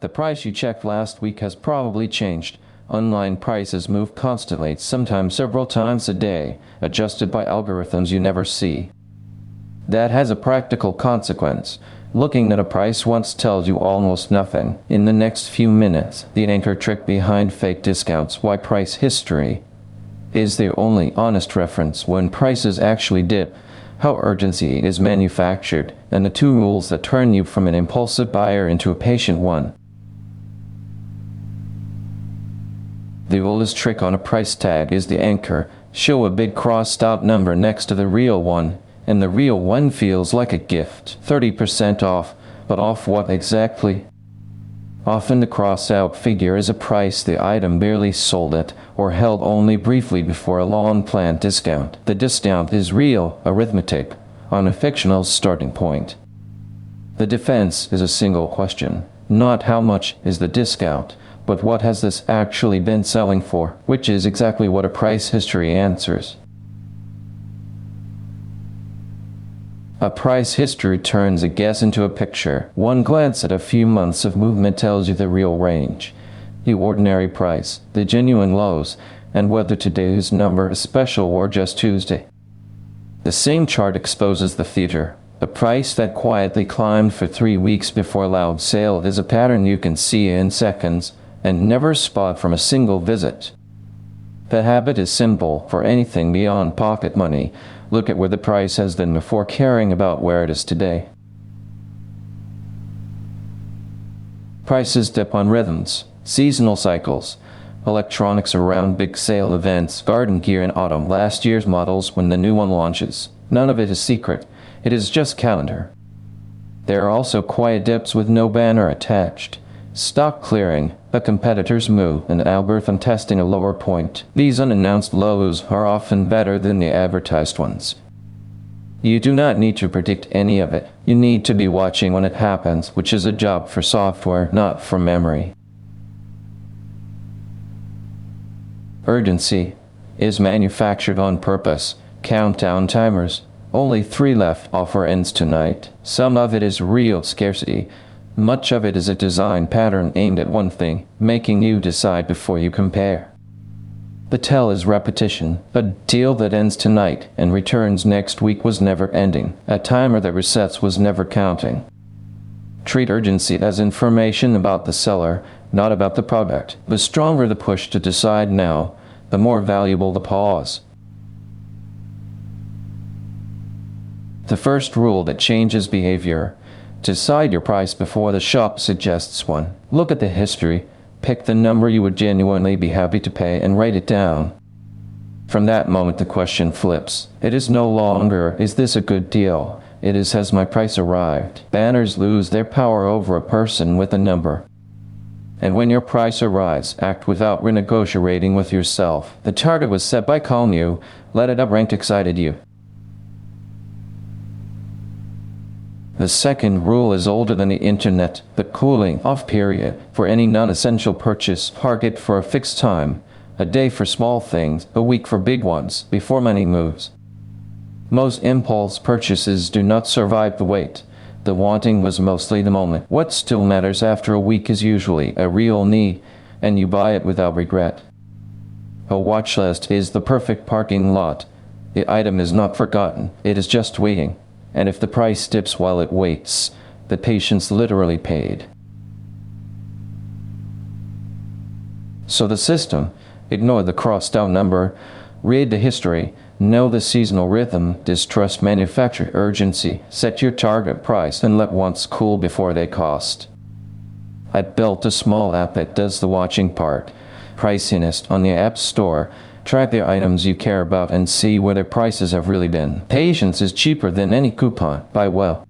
The price you checked last week has probably changed. Online prices move constantly, sometimes several times a day, adjusted by algorithms you never see. That has a practical consequence. Looking at a price once tells you almost nothing. In the next few minutes, the anchor trick behind fake discounts, why price history is the only honest reference when prices actually dip, how urgency is manufactured, and the two rules that turn you from an impulsive buyer into a patient one. The oldest trick on a price tag is the anchor. Show a big crossed out number next to the real one, and the real one feels like a gift. 30% off, but off what exactly? Often the crossed out figure is a price the item barely sold at, or held only briefly before a long planned discount. The discount is real arithmetic on a fictional starting point. The defense is a single question. Not how much is the discount, but what has this actually been selling for, which is exactly what a price history answers. A price history turns a guess into a picture. One glance at a few months of movement tells you the real range, the ordinary price, the genuine lows, and whether today's number is special or just Tuesday. The same chart exposes the future. A price that quietly climbed for 3 weeks before a loud sale is a pattern you can see in seconds and never spot from a single visit. The habit is simple for anything beyond pocket money. Look at where the price has been before caring about where it is today. Prices dip on rhythms, seasonal cycles, electronics around big sale events, garden gear in autumn, last year's models when the new one launches. None of it is secret. It is just calendar. There are also quiet dips with no banner attached. Stock clearing, a competitor's move, and algorithm testing a lower point. These unannounced lows are often better than the advertised ones. You do not need to predict any of it. You need to be watching when it happens, which is a job for software, not for memory. Urgency is manufactured on purpose. Countdown timers. Only 3 left. Offer ends tonight. Some of it is real scarcity. Much of it is a design pattern aimed at one thing, making you decide before you compare. The tell is repetition. A deal that ends tonight and returns next week was never ending. A timer that resets was never counting. Treat urgency as information about the seller, not about the product. The stronger the push to decide now, the more valuable the pause. The first rule that changes behavior. Decide your price before the shop suggests one. Look at the history, pick the number you would genuinely be happy to pay, and write it down. From that moment the question flips. It is no longer, is this a good deal? It is, has my price arrived? Banners lose their power over a person with a number. And when your price arrives, act without renegotiating with yourself. The target was set by calling you, let it up ranked excited you. The second rule is older than the internet, the cooling off period for any non-essential purchase. Target for a fixed time, a day for small things, a week for big ones, before money moves. Most impulse purchases do not survive the wait. The wanting was mostly the moment. What still matters after a week is usually a real need, and you buy it without regret. A watch list is the perfect parking lot. The item is not forgotten, it is just waiting. And if the price dips while it waits, the patience literally paid. So the system, ignore the crossed out number, read the history, know the seasonal rhythm, distrust manufacturer urgency, set your target price, and let wants cool before they cost. I built a small app that does the watching part. Pricenest on the App Store. Track the items you care about and see where their prices have really been. Patience is cheaper than any coupon. Buy well.